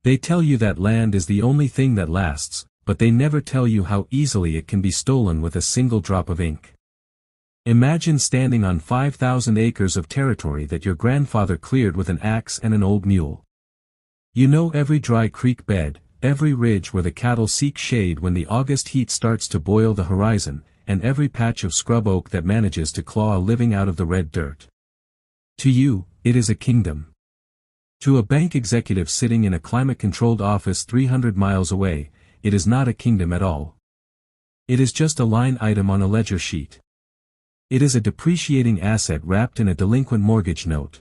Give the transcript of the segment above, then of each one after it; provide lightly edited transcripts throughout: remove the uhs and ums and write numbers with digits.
They tell you that land is the only thing that lasts, but they never tell you how easily it can be stolen with a single drop of ink. Imagine standing on 5,000 acres of territory that your grandfather cleared with an axe and an old mule. You know every dry creek bed, every ridge where the cattle seek shade when the August heat starts to boil the horizon, and every patch of scrub oak that manages to claw a living out of the red dirt. To you, it is a kingdom. To a bank executive sitting in a climate-controlled office 300 miles away, it is not a kingdom at all. It is just a line item on a ledger sheet. It is a depreciating asset wrapped in a delinquent mortgage note.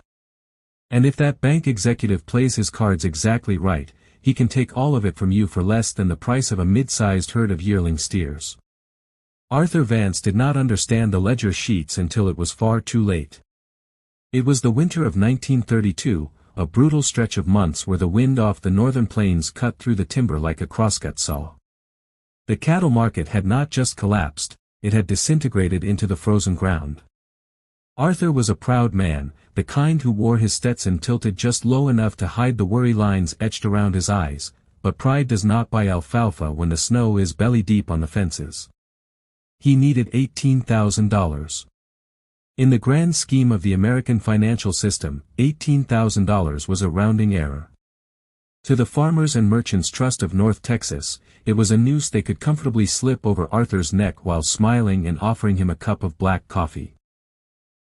And if that bank executive plays his cards exactly right, he can take all of it from you for less than the price of a mid-sized herd of yearling steers. Arthur Vance did not understand the ledger sheets until it was far too late. It was the winter of 1932, a brutal stretch of months where the wind off the northern plains cut through the timber like a crosscut saw. The cattle market had not just collapsed, it had disintegrated into the frozen ground. Arthur was a proud man, the kind who wore his Stetson tilted just low enough to hide the worry lines etched around his eyes, but pride does not buy alfalfa when the snow is belly deep on the fences. He needed $18,000. In the grand scheme of the American financial system, $18,000 was a rounding error. To the Farmers and Merchants Trust of North Texas, it was a noose they could comfortably slip over Arthur's neck while smiling and offering him a cup of black coffee.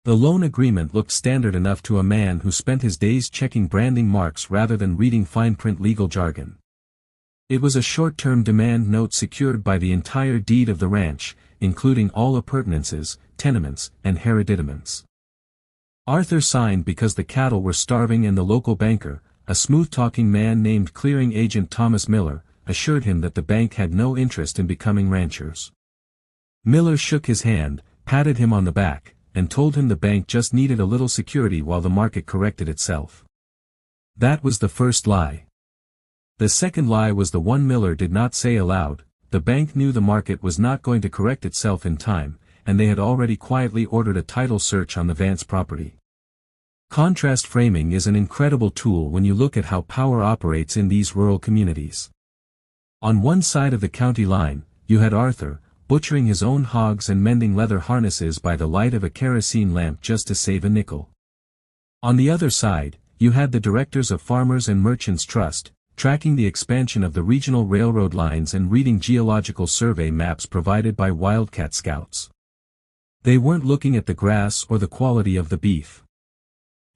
The loan agreement looked standard enough to a man who spent his days checking branding marks rather than reading fine-print legal jargon. It was a short-term demand note secured by the entire deed of the ranch, including all appurtenances, tenements, and hereditaments. Arthur signed because the cattle were starving and the local banker, a smooth-talking man named clearing agent Thomas Miller, assured him that the bank had no interest in becoming ranchers. Miller shook his hand, patted him on the back, and told him the bank just needed a little security while the market corrected itself. That was the first lie. The second lie was the one Miller did not say aloud. The bank knew the market was not going to correct itself in time, and they had already quietly ordered a title search on the Vance property. Contrast framing is an incredible tool when you look at how power operates in these rural communities. On one side of the county line, you had Arthur, butchering his own hogs and mending leather harnesses by the light of a kerosene lamp just to save a nickel. On the other side, you had the directors of Farmers and Merchants Trust, tracking the expansion of the regional railroad lines and reading geological survey maps provided by Wildcat Scouts. They weren't looking at the grass or the quality of the beef.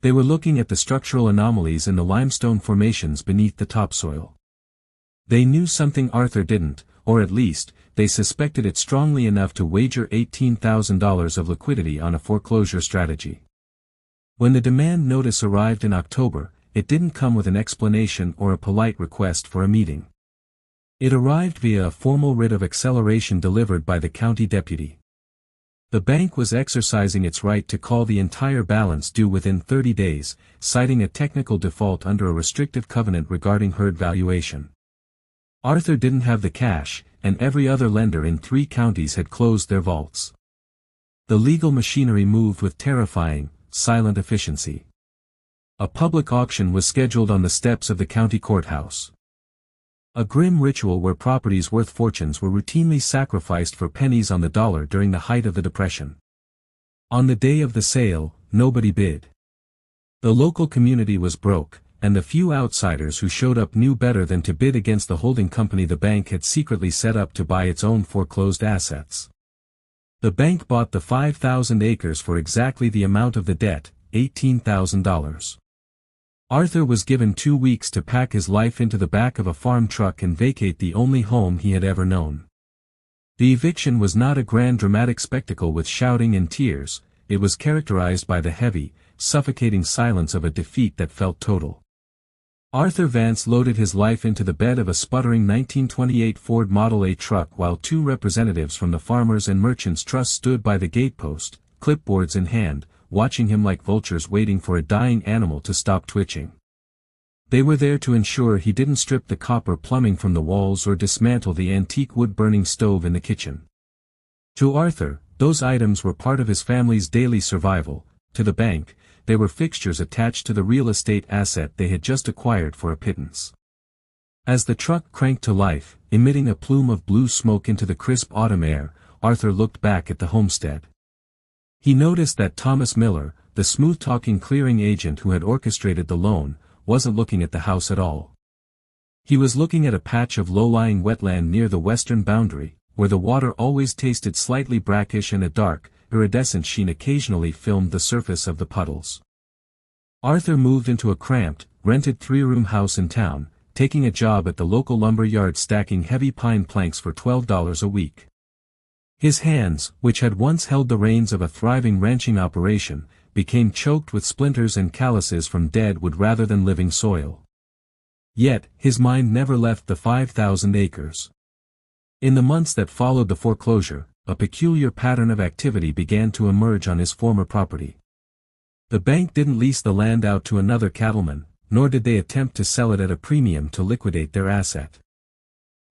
They were looking at the structural anomalies in the limestone formations beneath the topsoil. They knew something Arthur didn't, or at least, they suspected it strongly enough to wager $18,000 of liquidity on a foreclosure strategy. When the demand notice arrived in October, it didn't come with an explanation or a polite request for a meeting. It arrived via a formal writ of acceleration delivered by the county deputy. The bank was exercising its right to call the entire balance due within 30 days, citing a technical default under a restrictive covenant regarding herd valuation. Arthur didn't have the cash, and every other lender in 3 counties had closed their vaults. The legal machinery moved with terrifying, silent efficiency. A public auction was scheduled on the steps of the county courthouse. A grim ritual where properties worth fortunes were routinely sacrificed for pennies on the dollar during the height of the Depression. On the day of the sale, nobody bid. The local community was broke, and the few outsiders who showed up knew better than to bid against the holding company the bank had secretly set up to buy its own foreclosed assets. The bank bought the 5,000 acres for exactly the amount of the debt, $18,000. Arthur was given 2 weeks to pack his life into the back of a farm truck and vacate the only home he had ever known. The eviction was not a grand dramatic spectacle with shouting and tears, it was characterized by the heavy, suffocating silence of a defeat that felt total. Arthur Vance loaded his life into the bed of a sputtering 1928 Ford Model A truck while 2 representatives from the Farmers and Merchants Trust stood by the gatepost, clipboards in hand, watching him like vultures waiting for a dying animal to stop twitching. They were there to ensure he didn't strip the copper plumbing from the walls or dismantle the antique wood-burning stove in the kitchen. To Arthur, those items were part of his family's daily survival. To the bank, they were fixtures attached to the real estate asset they had just acquired for a pittance. As the truck cranked to life, emitting a plume of blue smoke into the crisp autumn air, Arthur looked back at the homestead. He noticed that Thomas Miller, the smooth-talking clearing agent who had orchestrated the loan, wasn't looking at the house at all. He was looking at a patch of low-lying wetland near the western boundary, where the water always tasted slightly brackish and a dark, iridescent sheen occasionally filmed the surface of the puddles. Arthur moved into a cramped, rented three-room house in town, taking a job at the local lumber yard stacking heavy pine planks for $12 a week. His hands, which had once held the reins of a thriving ranching operation, became choked with splinters and calluses from dead wood rather than living soil. Yet, his mind never left the 5,000 acres. In the months that followed the foreclosure, a peculiar pattern of activity began to emerge on his former property. The bank didn't lease the land out to another cattleman, nor did they attempt to sell it at a premium to liquidate their asset.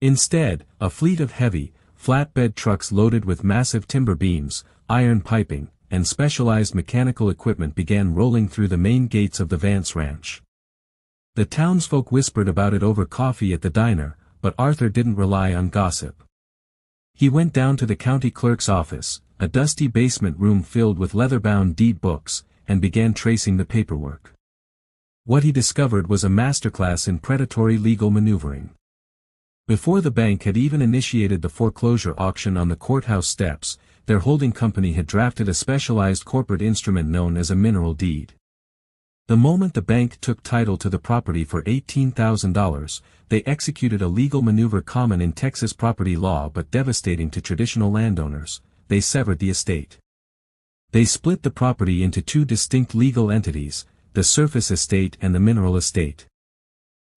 Instead, a fleet of heavy, flatbed trucks loaded with massive timber beams, iron piping, and specialized mechanical equipment began rolling through the main gates of the Vance Ranch. The townsfolk whispered about it over coffee at the diner, but Arthur didn't rely on gossip. He went down to the county clerk's office, a dusty basement room filled with leather-bound deed books, and began tracing the paperwork. What he discovered was a masterclass in predatory legal maneuvering. Before the bank had even initiated the foreclosure auction on the courthouse steps, their holding company had drafted a specialized corporate instrument known as a mineral deed. The moment the bank took title to the property for $18,000, they executed a legal maneuver common in Texas property law but devastating to traditional landowners. They severed the estate. They split the property into two distinct legal entities, the surface estate and the mineral estate.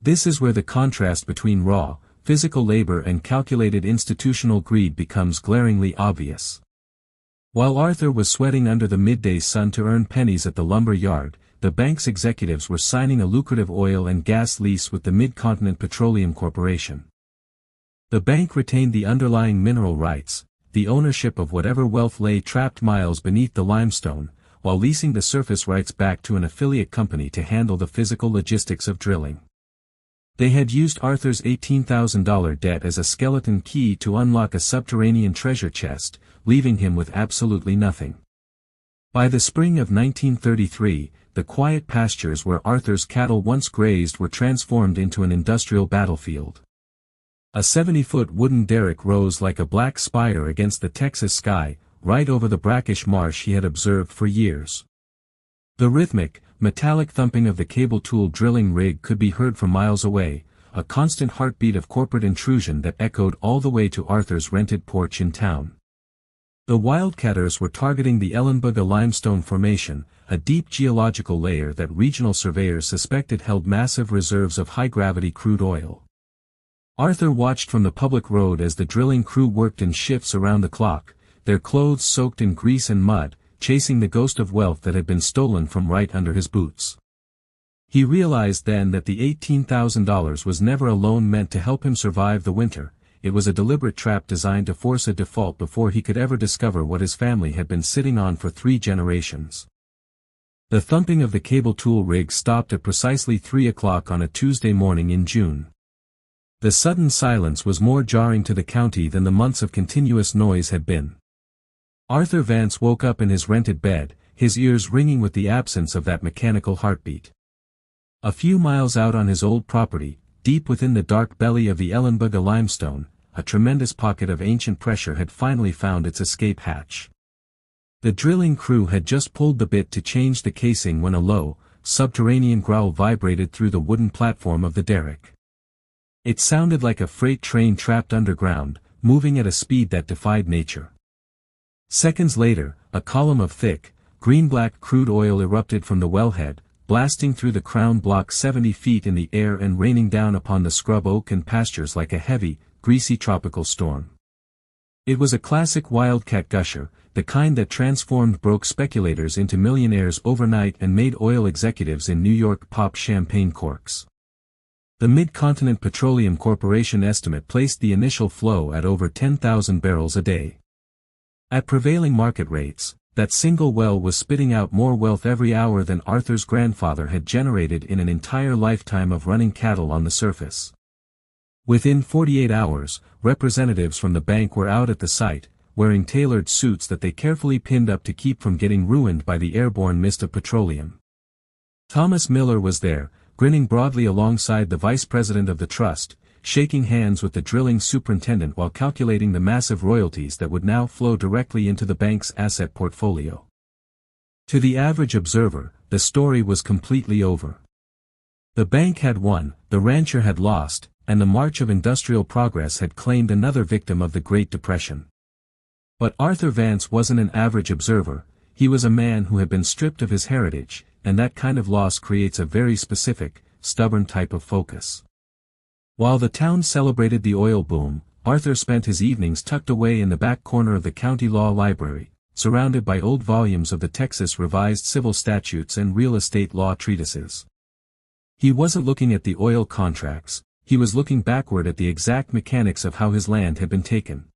This is where the contrast between raw, physical labor and calculated institutional greed becomes glaringly obvious. While Arthur was sweating under the midday sun to earn pennies at the lumber yard, the bank's executives were signing a lucrative oil and gas lease with the Mid-Continent Petroleum Corporation. The bank retained the underlying mineral rights, the ownership of whatever wealth lay trapped miles beneath the limestone, while leasing the surface rights back to an affiliate company to handle the physical logistics of drilling. They had used Arthur's $18,000 debt as a skeleton key to unlock a subterranean treasure chest, leaving him with absolutely nothing. By the spring of 1933, the quiet pastures where Arthur's cattle once grazed were transformed into an industrial battlefield. A 70-foot wooden derrick rose like a black spire against the Texas sky, right over the brackish marsh he had observed for years. The rhythmic, metallic thumping of the cable tool drilling rig could be heard from miles away, a constant heartbeat of corporate intrusion that echoed all the way to Arthur's rented porch in town. The wildcatters were targeting the Ellenboga limestone formation, a deep geological layer that regional surveyors suspected held massive reserves of high-gravity crude oil. Arthur watched from the public road as the drilling crew worked in shifts around the clock, their clothes soaked in grease and mud, chasing the ghost of wealth that had been stolen from right under his boots. He realized then that the $18,000 was never a loan meant to help him survive the winter. It was a deliberate trap designed to force a default before he could ever discover what his family had been sitting on for 3 generations. The thumping of the cable tool rig stopped at precisely 3 o'clock on a Tuesday morning in June. The sudden silence was more jarring to the county than the months of continuous noise had been. Arthur Vance woke up in his rented bed, his ears ringing with the absence of that mechanical heartbeat. A few miles out on his old property, deep within the dark belly of the Ellenboga limestone, a tremendous pocket of ancient pressure had finally found its escape hatch. The drilling crew had just pulled the bit to change the casing when a low, subterranean growl vibrated through the wooden platform of the derrick. It sounded like a freight train trapped underground, moving at a speed that defied nature. Seconds later, a column of thick, green-black crude oil erupted from the wellhead, blasting through the crown block 70 feet in the air and raining down upon the scrub oak and pastures like a heavy, greasy tropical storm. It was a classic wildcat gusher, the kind that transformed broke speculators into millionaires overnight and made oil executives in New York pop champagne corks. The Mid-Continent Petroleum Corporation estimate placed the initial flow at over 10,000 barrels a day. At prevailing market rates, that single well was spitting out more wealth every hour than Arthur's grandfather had generated in an entire lifetime of running cattle on the surface. Within 48 hours, representatives from the bank were out at the site, wearing tailored suits that they carefully pinned up to keep from getting ruined by the airborne mist of petroleum. Thomas Miller was there, grinning broadly alongside the vice president of the trust, shaking hands with the drilling superintendent while calculating the massive royalties that would now flow directly into the bank's asset portfolio. To the average observer, the story was completely over. The bank had won, the rancher had lost, and the march of industrial progress had claimed another victim of the Great Depression. But Arthur Vance wasn't an average observer, he was a man who had been stripped of his heritage, and that kind of loss creates a very specific, stubborn type of focus. While the town celebrated the oil boom, Arthur spent his evenings tucked away in the back corner of the county law library, surrounded by old volumes of the Texas Revised Civil Statutes and real estate law treatises. He wasn't looking at the oil contracts, he was looking backward at the exact mechanics of how his land had been taken.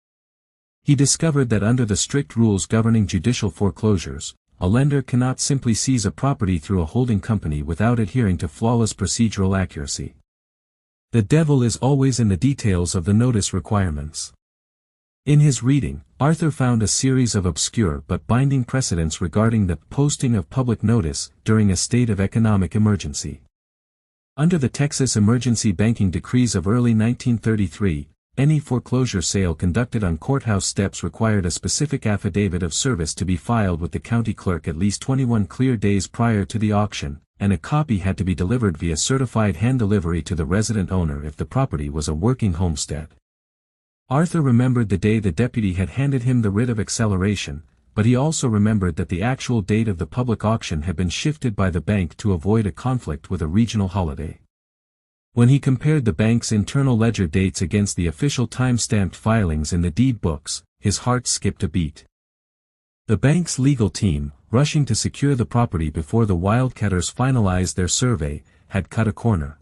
He discovered that under the strict rules governing judicial foreclosures, a lender cannot simply seize a property through a holding company without adhering to flawless procedural accuracy. The devil is always in the details of the notice requirements. In his reading, Arthur found a series of obscure but binding precedents regarding the posting of public notice during a state of economic emergency. Under the Texas Emergency Banking Decrees of early 1933, any foreclosure sale conducted on courthouse steps required a specific affidavit of service to be filed with the county clerk at least 21 clear days prior to the auction, and a copy had to be delivered via certified hand delivery to the resident owner if the property was a working homestead. Arthur remembered the day the deputy had handed him the writ of acceleration, but he also remembered that the actual date of the public auction had been shifted by the bank to avoid a conflict with a regional holiday. When he compared the bank's internal ledger dates against the official time-stamped filings in the deed books, his heart skipped a beat. The bank's legal team, rushing to secure the property before the wildcatters finalized their survey, had cut a corner.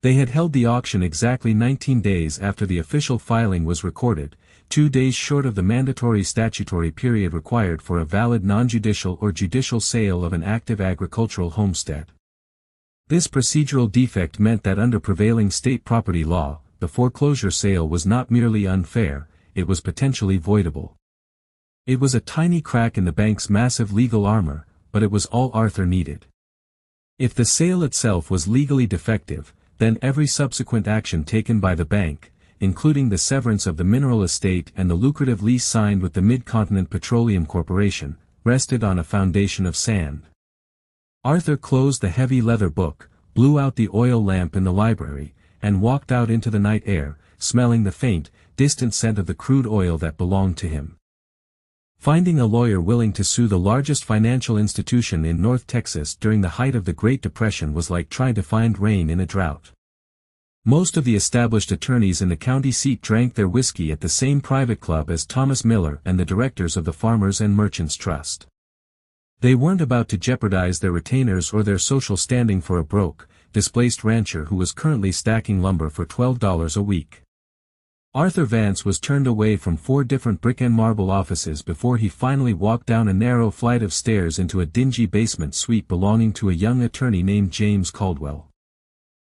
They had held the auction exactly 19 days after the official filing was recorded, 2 days short of the mandatory statutory period required for a valid non-judicial or judicial sale of an active agricultural homestead. This procedural defect meant that under prevailing state property law, the foreclosure sale was not merely unfair, it was potentially voidable. It was a tiny crack in the bank's massive legal armor, but it was all Arthur needed. If the sale itself was legally defective, then every subsequent action taken by the bank, including the severance of the mineral estate and the lucrative lease signed with the Mid-Continent Petroleum Corporation, rested on a foundation of sand. Arthur closed the heavy leather book, blew out the oil lamp in the library, and walked out into the night air, smelling the faint, distant scent of the crude oil that belonged to him. Finding a lawyer willing to sue the largest financial institution in North Texas during the height of the Great Depression was like trying to find rain in a drought. Most of the established attorneys in the county seat drank their whiskey at the same private club as Thomas Miller and the directors of the Farmers and Merchants Trust. They weren't about to jeopardize their retainers or their social standing for a broke, displaced rancher who was currently stacking lumber for $12 a week. Arthur Vance was turned away from 4 different brick and marble offices before he finally walked down a narrow flight of stairs into a dingy basement suite belonging to a young attorney named James Caldwell.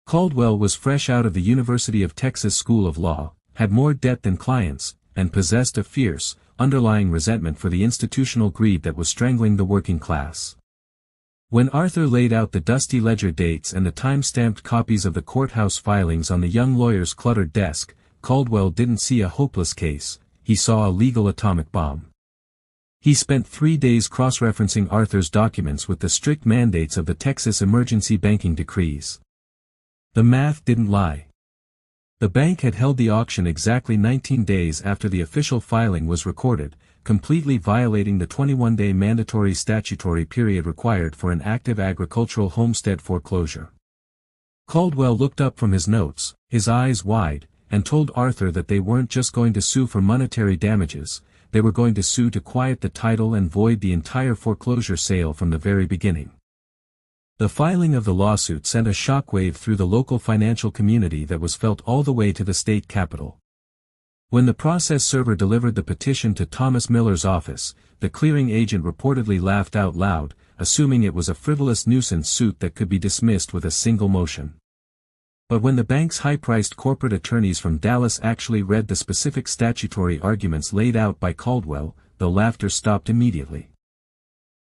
Caldwell was fresh out of the University of Texas School of Law, had more debt than clients, and possessed a fierce, underlying resentment for the institutional greed that was strangling the working class. When Arthur laid out the dusty ledger dates and the time-stamped copies of the courthouse filings on the young lawyer's cluttered desk, Caldwell didn't see a hopeless case, he saw a legal atomic bomb. He spent 3 days cross-referencing Arthur's documents with the strict mandates of the Texas Emergency Banking Decrees. The math didn't lie. The bank had held the auction exactly 19 days after the official filing was recorded, completely violating the 21-day mandatory statutory period required for an active agricultural homestead foreclosure. Caldwell looked up from his notes, his eyes wide, and told Arthur that they weren't just going to sue for monetary damages, they were going to sue to quiet the title and void the entire foreclosure sale from the very beginning. The filing of the lawsuit sent a shockwave through the local financial community that was felt all the way to the state capitol. When the process server delivered the petition to Thomas Miller's office, the clearing agent reportedly laughed out loud, assuming it was a frivolous nuisance suit that could be dismissed with a single motion. But when the bank's high-priced corporate attorneys from Dallas actually read the specific statutory arguments laid out by Caldwell, the laughter stopped immediately.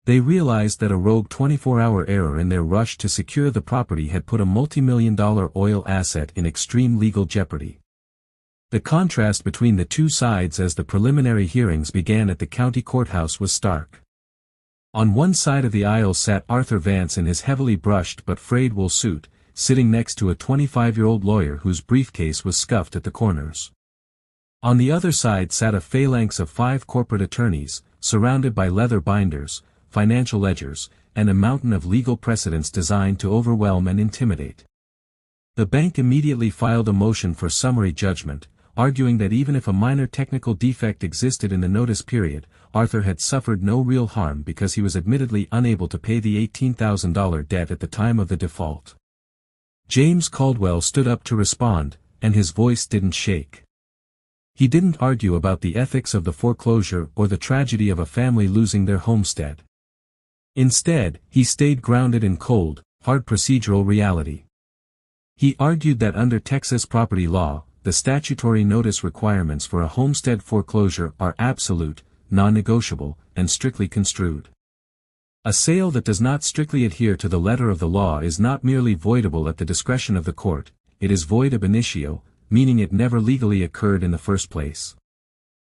They realized that a rogue 24-hour error in their rush to secure the property had put a multi-million-dollar oil asset in extreme legal jeopardy. The contrast between the two sides as the preliminary hearings began at the county courthouse was stark. On one side of the aisle sat Arthur Vance in his heavily brushed but frayed wool suit, sitting next to a 25-year-old lawyer whose briefcase was scuffed at the corners. On the other side sat a phalanx of 5 corporate attorneys, surrounded by leather binders, financial ledgers, and a mountain of legal precedents designed to overwhelm and intimidate. The bank immediately filed a motion for summary judgment, arguing that even if a minor technical defect existed in the notice period, Arthur had suffered no real harm because he was admittedly unable to pay the $18,000 debt at the time of the default. James Caldwell stood up to respond, and his voice didn't shake. He didn't argue about the ethics of the foreclosure or the tragedy of a family losing their homestead. Instead, he stayed grounded in cold, hard procedural reality. He argued that under Texas property law, the statutory notice requirements for a homestead foreclosure are absolute, non-negotiable, and strictly construed. A sale that does not strictly adhere to the letter of the law is not merely voidable at the discretion of the court, it is void ab initio, meaning it never legally occurred in the first place.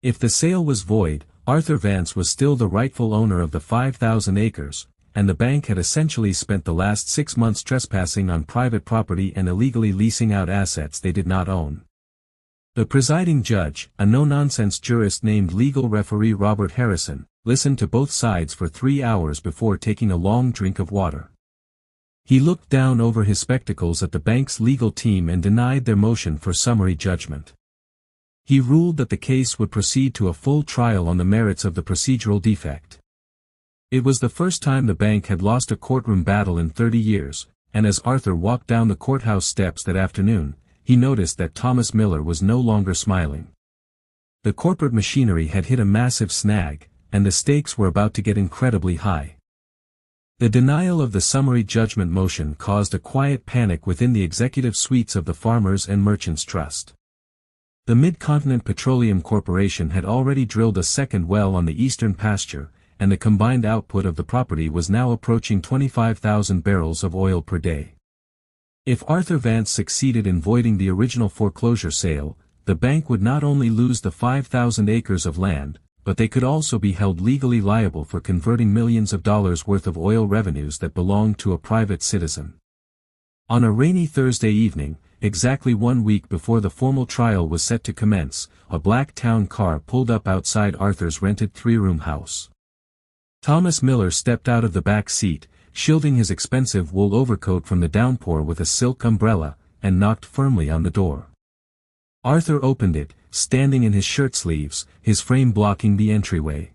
If the sale was void, Arthur Vance was still the rightful owner of the 5,000 acres, and the bank had essentially spent the last 6 months trespassing on private property and illegally leasing out assets they did not own. The presiding judge, a no-nonsense jurist named legal referee Robert Harrison, listened to both sides for 3 hours before taking a long drink of water. He looked down over his spectacles at the bank's legal team and denied their motion for summary judgment. He ruled that the case would proceed to a full trial on the merits of the procedural defect. It was the first time the bank had lost a courtroom battle in 30 years, and as Arthur walked down the courthouse steps that afternoon, he noticed that Thomas Miller was no longer smiling. The corporate machinery had hit a massive snag, and the stakes were about to get incredibly high. The denial of the summary judgment motion caused a quiet panic within the executive suites of the Farmers and Merchants Trust. The Mid-Continent Petroleum Corporation had already drilled a second well on the eastern pasture, and the combined output of the property was now approaching 25,000 barrels of oil per day. If Arthur Vance succeeded in voiding the original foreclosure sale, the bank would not only lose the 5,000 acres of land, but they could also be held legally liable for converting millions of dollars worth of oil revenues that belonged to a private citizen. On a rainy Thursday evening, exactly 1 week before the formal trial was set to commence, a black town car pulled up outside Arthur's rented 3-room house. Thomas Miller stepped out of the back seat, shielding his expensive wool overcoat from the downpour with a silk umbrella, and knocked firmly on the door. Arthur opened it, standing in his shirt sleeves, his frame blocking the entryway.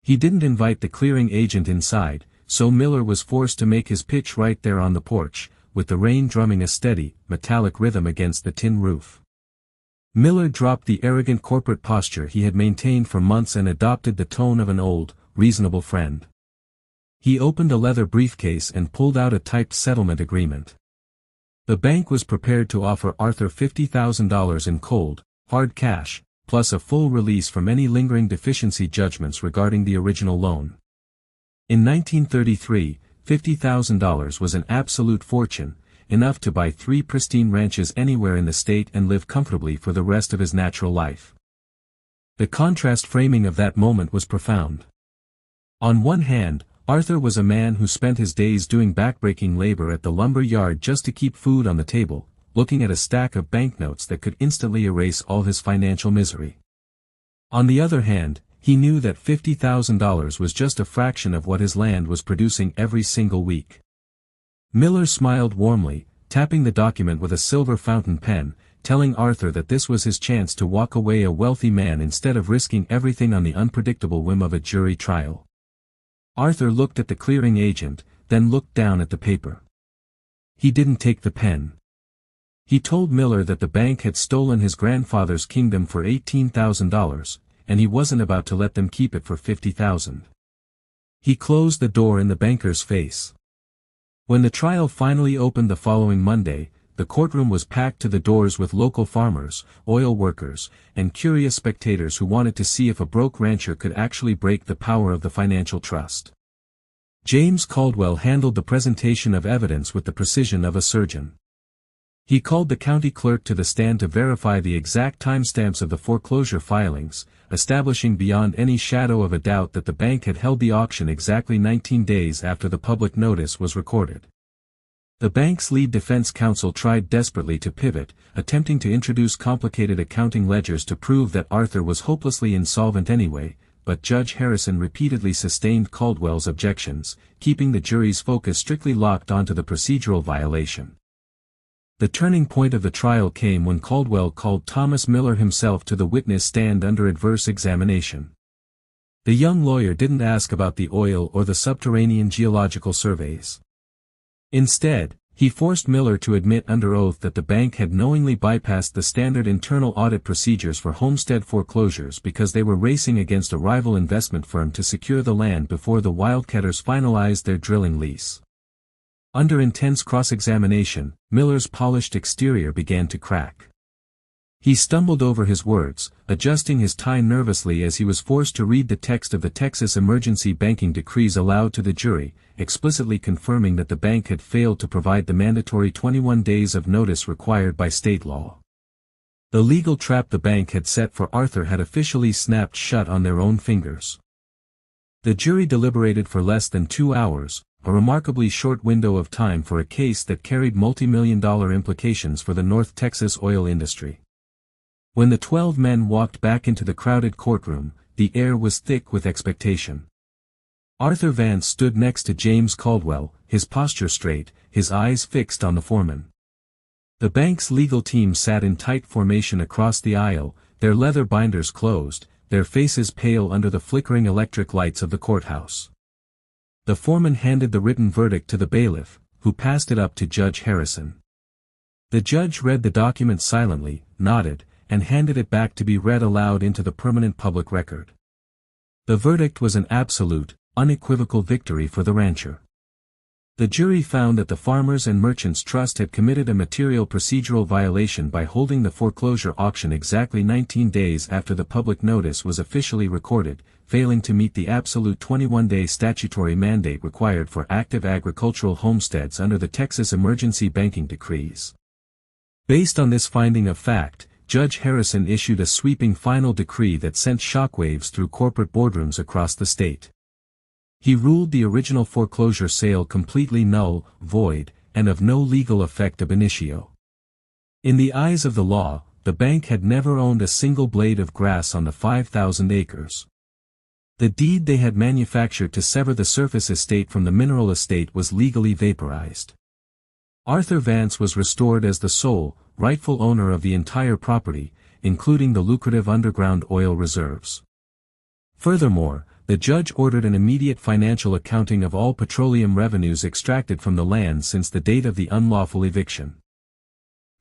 He didn't invite the clearing agent inside, so Miller was forced to make his pitch right there on the porch, with the rain drumming a steady, metallic rhythm against the tin roof. Miller dropped the arrogant corporate posture he had maintained for months and adopted the tone of an old, reasonable friend. He opened a leather briefcase and pulled out a typed settlement agreement. The bank was prepared to offer Arthur $50,000 in cold, hard cash, plus a full release from any lingering deficiency judgments regarding the original loan. In 1933, $50,000 was an absolute fortune, enough to buy 3 pristine ranches anywhere in the state and live comfortably for the rest of his natural life. The contrast framing of that moment was profound. On one hand, Arthur was a man who spent his days doing backbreaking labor at the lumber yard just to keep food on the table, looking at a stack of banknotes that could instantly erase all his financial misery. On the other hand, he knew that $50,000 was just a fraction of what his land was producing every single week. Miller smiled warmly, tapping the document with a silver fountain pen, telling Arthur that this was his chance to walk away a wealthy man instead of risking everything on the unpredictable whim of a jury trial. Arthur looked at the clearing agent, then looked down at the paper. He didn't take the pen. He told Miller that the bank had stolen his grandfather's kingdom for $18,000, and he wasn't about to let them keep it for $50,000. He closed the door in the banker's face. When the trial finally opened the following Monday, the courtroom was packed to the doors with local farmers, oil workers, and curious spectators who wanted to see if a broke rancher could actually break the power of the financial trust. James Caldwell handled the presentation of evidence with the precision of a surgeon. He called the county clerk to the stand to verify the exact timestamps of the foreclosure filings, establishing beyond any shadow of a doubt that the bank had held the auction exactly 19 days after the public notice was recorded. The bank's lead defense counsel tried desperately to pivot, attempting to introduce complicated accounting ledgers to prove that Arthur was hopelessly insolvent anyway, but Judge Harrison repeatedly sustained Caldwell's objections, keeping the jury's focus strictly locked onto the procedural violation. The turning point of the trial came when Caldwell called Thomas Miller himself to the witness stand under adverse examination. The young lawyer didn't ask about the oil or the subterranean geological surveys. Instead, he forced Miller to admit under oath that the bank had knowingly bypassed the standard internal audit procedures for homestead foreclosures because they were racing against a rival investment firm to secure the land before the Wildcatters finalized their drilling lease. Under intense cross-examination, Miller's polished exterior began to crack. He stumbled over his words, adjusting his tie nervously as he was forced to read the text of the Texas emergency banking decrees aloud to the jury, explicitly confirming that the bank had failed to provide the mandatory 21 days of notice required by state law. The legal trap the bank had set for Arthur had officially snapped shut on their own fingers. The jury deliberated for less than 2 hours, a remarkably short window of time for a case that carried multi-million-dollar implications for the North Texas oil industry. When the 12 men walked back into the crowded courtroom, the air was thick with expectation. Arthur Vance stood next to James Caldwell, his posture straight, his eyes fixed on the foreman. The bank's legal team sat in tight formation across the aisle, their leather binders closed, their faces pale under the flickering electric lights of the courthouse. The foreman handed the written verdict to the bailiff, who passed it up to Judge Harrison. The judge read the document silently, nodded, and handed it back to be read aloud into the permanent public record. The verdict was an absolute, unequivocal victory for the rancher. The jury found that the Farmers and Merchants Trust had committed a material procedural violation by holding the foreclosure auction exactly 19 days after the public notice was officially recorded, failing to meet the absolute 21-day statutory mandate required for active agricultural homesteads under the Texas emergency banking decrees. Based on this finding of fact, Judge Harrison issued a sweeping final decree that sent shockwaves through corporate boardrooms across the state. He ruled the original foreclosure sale completely null, void, and of no legal effect ab initio. In the eyes of the law, the bank had never owned a single blade of grass on the 5,000 acres. The deed they had manufactured to sever the surface estate from the mineral estate was legally vaporized. Arthur Vance was restored as the sole, rightful owner of the entire property, including the lucrative underground oil reserves. Furthermore, the judge ordered an immediate financial accounting of all petroleum revenues extracted from the land since the date of the unlawful eviction.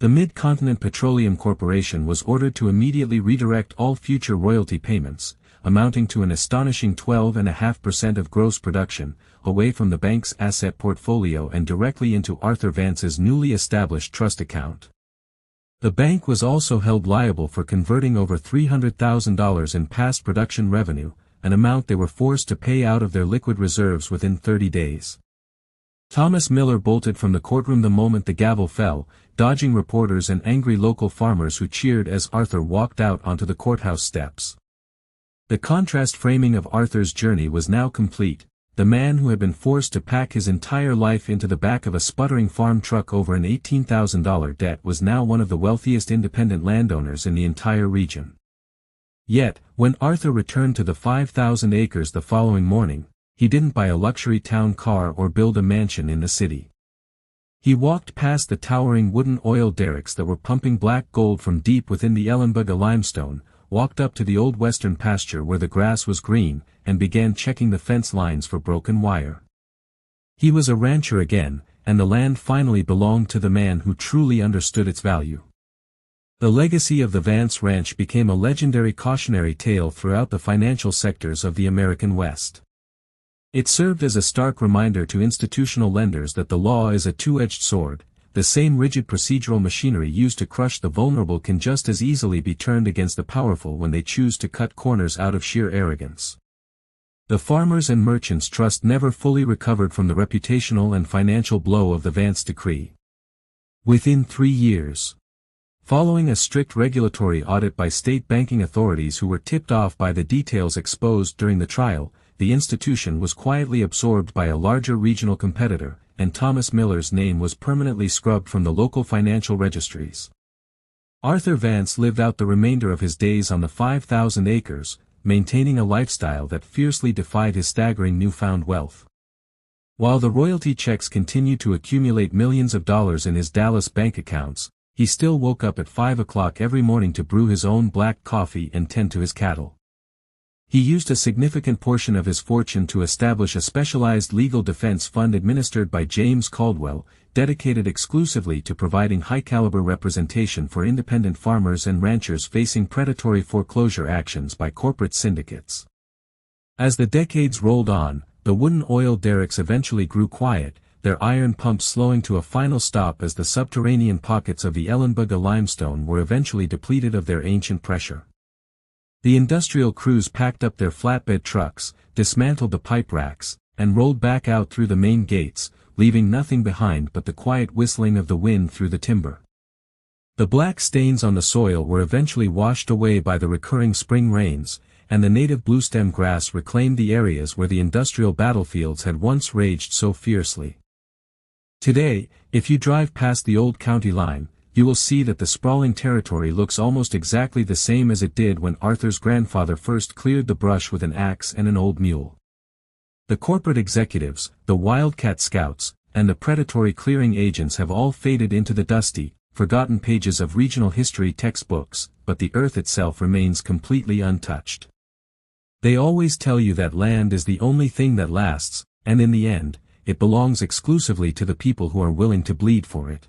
The Mid-Continent Petroleum Corporation was ordered to immediately redirect all future royalty payments, amounting to an astonishing 12.5% of gross production, away from the bank's asset portfolio and directly into Arthur Vance's newly established trust account. The bank was also held liable for converting over $300,000 in past production revenue, an amount they were forced to pay out of their liquid reserves within 30 days. Thomas Miller bolted from the courtroom the moment the gavel fell, dodging reporters and angry local farmers who cheered as Arthur walked out onto the courthouse steps. The contrast framing of Arthur's journey was now complete. The man who had been forced to pack his entire life into the back of a sputtering farm truck over an $18,000 debt was now one of the wealthiest independent landowners in the entire region. Yet, when Arthur returned to the 5,000 acres the following morning, he didn't buy a luxury town car or build a mansion in the city. He walked past the towering wooden oil derricks that were pumping black gold from deep within the Ellenboga limestone, walked up to the old western pasture where the grass was green, and began checking the fence lines for broken wire. He was a rancher again, and the land finally belonged to the man who truly understood its value. The legacy of the Vance Ranch became a legendary cautionary tale throughout the financial sectors of the American West. It served as a stark reminder to institutional lenders that the law is a two-edged sword, the same rigid procedural machinery used to crush the vulnerable can just as easily be turned against the powerful when they choose to cut corners out of sheer arrogance. The farmers' and merchants' trust never fully recovered from the reputational and financial blow of the Vance Decree. Within 3 years, following a strict regulatory audit by state banking authorities who were tipped off by the details exposed during the trial, the institution was quietly absorbed by a larger regional competitor, and Thomas Miller's name was permanently scrubbed from the local financial registries. Arthur Vance lived out the remainder of his days on the 5,000 acres, maintaining a lifestyle that fiercely defied his staggering newfound wealth. While the royalty checks continued to accumulate millions of dollars in his Dallas bank accounts, he still woke up at 5 o'clock every morning to brew his own black coffee and tend to his cattle. He used a significant portion of his fortune to establish a specialized legal defense fund administered by James Caldwell, dedicated exclusively to providing high-caliber representation for independent farmers and ranchers facing predatory foreclosure actions by corporate syndicates. As the decades rolled on, the wooden oil derricks eventually grew quiet, their iron pumps slowing to a final stop as the subterranean pockets of the Ellenbogen limestone were eventually depleted of their ancient pressure. The industrial crews packed up their flatbed trucks, dismantled the pipe racks, and rolled back out through the main gates, leaving nothing behind but the quiet whistling of the wind through the timber. The black stains on the soil were eventually washed away by the recurring spring rains, and the native bluestem grass reclaimed the areas where the industrial battlefields had once raged so fiercely. Today, if you drive past the old county line, you will see that the sprawling territory looks almost exactly the same as it did when Arthur's grandfather first cleared the brush with an axe and an old mule. The corporate executives, the wildcat scouts, and the predatory clearing agents have all faded into the dusty, forgotten pages of regional history textbooks, but the earth itself remains completely untouched. They always tell you that land is the only thing that lasts, and in the end, it belongs exclusively to the people who are willing to bleed for it.